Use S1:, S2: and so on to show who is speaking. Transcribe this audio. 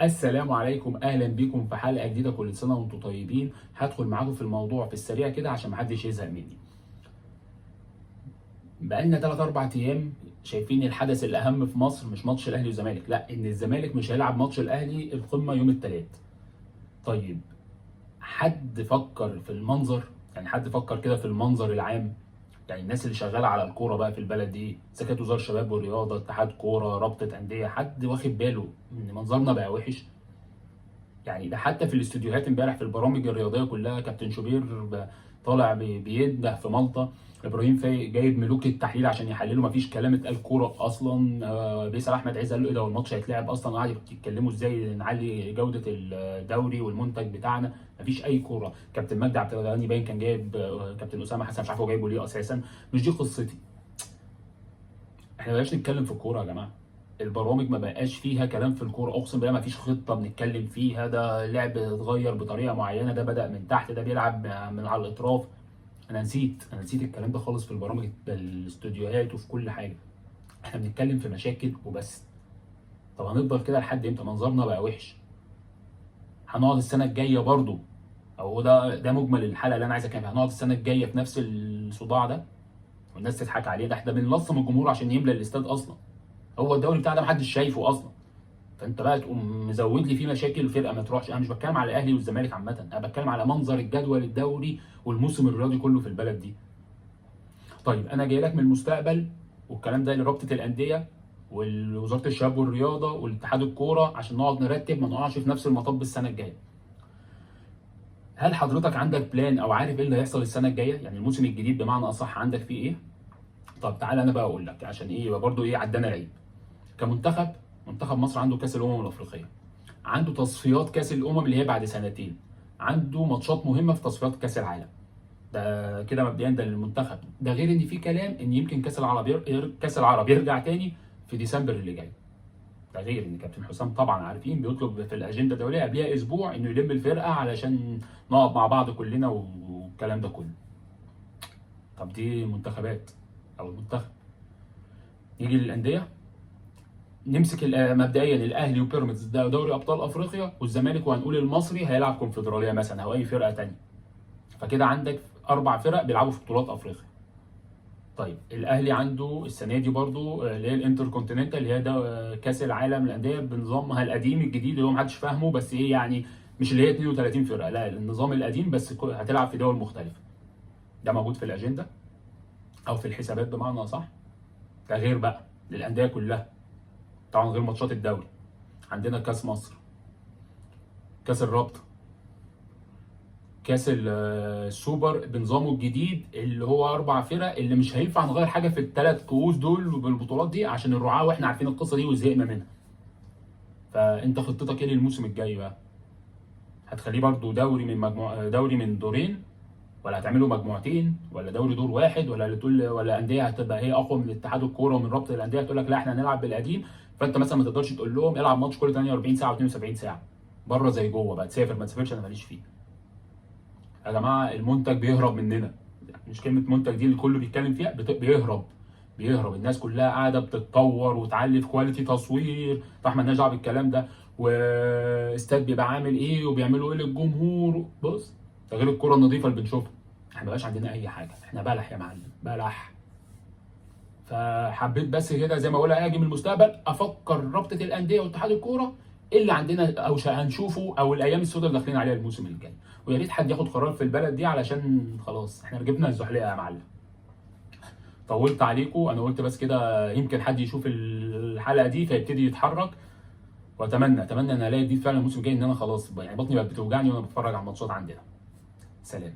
S1: السلام عليكم، اهلا بيكم في حلقه جديده. كل سنه وانتم طيبين. هدخل معاكم في الموضوع في السريع كده عشان محدش يزهق مني. بقالنا 3 4 ايام شايفين الحدث الاهم في مصر مش ماتش الاهلي والزمالك، لا، ان الزمالك مش هيلعب ماتش الاهلي القمه يوم الثلاث. طيب، حد فكر في المنظر؟ يعني حد فكر كده في المنظر العام؟ يعني الناس اللي شغاله على الكوره بقى في البلد دي، اذا كانت وزاره الشباب والرياضه، اتحاد كوره، رابطه انديه، حد واخد باله ان منظرنا بقى وحش؟ يعني ده حتى في الاستوديوهات امبارح في البرامج الرياضيه كلها كابتن شوبير طالع بينده في مالطا. ابراهيم فايق جايب ملوك التحليل عشان يحللوا، مفيش كلام اتقال كوره اصلا. بيسال احمد عز قال له ايه ده، هو الماتش هيتلعب اصلا؟ قعدوا يتكلموا ازاي نعلي جوده الدوري والمنتج بتاعنا. مفيش اي كوره. كابتن مجدي عبد الغني باين كان جايب كابتن اسامه حسن، مش عارف هو جايبه ليه اساسا. مش دي قصتي. احنا بلاش نتكلم في الكوره يا جماعه. البرامج ما بقاش فيها كلام في الكوره، اقسم بالله ما فيش خطه بنتكلم فيها. ده لعب اتغير بطريقه معينه، ده بدأ من تحت، ده بيلعب من على الاطراف. انا نسيت الكلام ده خالص في البرامج، الاستوديوهات وفي كل حاجه. احنا بنتكلم في مشاكل وبس. طب هنفضل كده لحد امتى؟ منظرنا بقى وحش. هنقعد السنه الجايه برضو؟ او ده مجمل الحلقه اللي انا عايز اتكلم فيها. هنقعد السنه الجايه في نفس الصداع ده والناس تضحك عليه؟ ده احنا بنلصم الجمهور عشان يملى الاستاد اصلا. هو الدوري بتاعنا محدش شايفه اصلا. فانت بقى تقوم مزود لي فيه مشاكل، الفرقه ما تروحش. انا مش بتكلم على الاهلي والزمالك عامه، انا بتكلم على منظر الجدول الدوري والموسم الرياضي كله في البلد دي. طيب انا جاي لك من المستقبل، والكلام ده لرابطه الانديه ووزاره الشباب والرياضه والاتحاد الكوره عشان نقعد نرتب ما نقعش في نفس المطب السنه الجايه. هل حضرتك عندك بلان او عارف ايه اللي هيحصل السنه الجايه؟ يعني الموسم الجديد بمعنى اصح عندك فيه ايه؟ طب تعالى انا بقى اقول لك عشان ايه يبقى برضه ايه عدانا العيب. كمنتخب، منتخب مصر عنده كاس الامم الافريقيه، عنده تصفيات كاس الامم اللي هي بعد سنتين، عنده ماتشات مهمه في تصفيات كاس العالم. ده كده مبدئيا ده للمنتخب. ده غير ان في كلام ان يمكن كاس العرب يرجع تاني في ديسمبر اللي جاي. ده غير ان كابتن حسام طبعا عارفين بيطلب في الاجنده الدوليه قبلها اسبوع انه يلم الفرقه علشان نقعد مع بعض كلنا والكلام ده كله. طب دي منتخبات او المنتخب. نيجي للانديه. نمسك مبدئيا الاهلي وبيراميدز ده دوري ابطال افريقيا، والزمالك وهنقول المصري هيلعب كونفدراليه مثلا او اي فرقه تانيه. فكده عندك 4 فرق بيلعبوا في بطولات افريقيا. طيب الاهلي عنده السنه دي برضو اللي هي الانتر كونتيننتال، اللي هي ده كاس العالم للانديه بنظامها القديم الجديد اللي هو محدش فاهمه، بس ايه يعني؟ مش اللي هي 32 فرقه، لا، النظام القديم بس هتلعب في دول مختلفه. ده موجود في الاجنده او في الحسابات بمعنى صح. ده غير بقى للانديه كلها، طبعا غير ماتشات الدوري. عندنا كاس مصر، كاس الرابطه، كاس السوبر بنظامه الجديد اللي هو 4 فرق، اللي مش هينفع نغير حاجه في ال3 كؤوس دول وبالبطولات دي عشان الرعاه، واحنا عارفين القصه دي وزهقنا منها. فانت خطتك ايه للموسم الجاي بقى؟ هتخليه برضو دوري من دورين، ولا هتعمله مجموعتين، ولا دوري دور واحد، ولا اللي تقول ولا انديه هتبقى هي اقوى من اتحاد الكوره ومن رابطه الانديه تقول لك لا احنا هنلعب بالقديم؟ فانت مثلا ما تقدرش تقول لهم العب ماتش كل 48 ساعه و72 ساعه. بره زي جوه بقى، تسافر ما تسافرش انا ماليش فيه. يا جماعه المنتج بيهرب مننا. مش كلمه منتج دي اللي كله بيتكلم فيها، بيهرب. الناس كلها قاعده بتتطور وتعلي في كواليتي تصوير، فاحنا مالناش دعوه بالكلام ده. واستاد بيبقى عامل ايه وبيعملوا ايه للجمهور. بص، ده غير الكره النظيفه اللي بنشوفها. احنا مبقاش عندنا اي حاجه، احنا بلح يا معلم، بلح. فحبيت بس كده زي ما بقول اجي من المستقبل افكر رابطه الانديه واتحاد الكوره إيه اللي عندنا او هنشوفه، او الايام السوداء اللي داخلين عليها الموسم الجاي. ويا ريت حد ياخد قرار في البلد دي علشان خلاص احنا ركبنا الزحليقه يا معلم. طولت عليكم، انا قلت بس كده يمكن حد يشوف الحلقه دي فيبتدي يتحرك. واتمنى ان الاقي دي فعلا الموسم الجاي، ان انا خلاص يعني بطني بقت بتوجعني وانا بتفرج على الماتشات عندنا. سلام.